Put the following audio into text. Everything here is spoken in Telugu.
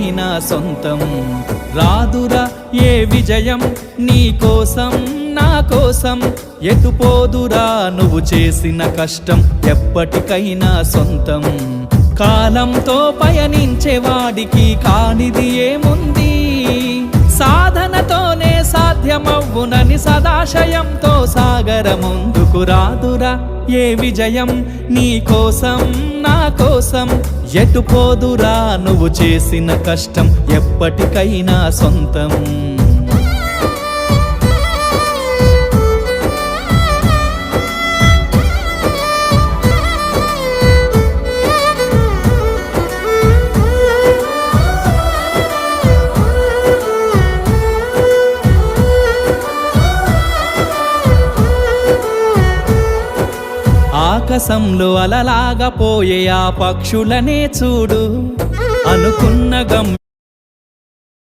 ఎప్పటికైనా సొంతం. రాదురా ఏ విజయం నీ కోసం నా కోసం, ఎటుపోదురా నువ్వు చేసిన కష్టం ఎప్పటికైనా సొంతం. కాలంతో పయనించేవాడికి కానిది ఏముంది, సాధనతోనే సాధ్యమవ్వునని సదాశయంతో సాగర ముందుకు. రాదురా ఏ విజయం నీ కోసం నా కోసం, ఎటుపోదురా నువ్వు చేసిన కష్టం ఎప్పటికైనా సొంతం. ఆకాశంలో అలలాగా పోయే ఆ పక్షులనే చూడు, అనుకున్న గమ్యం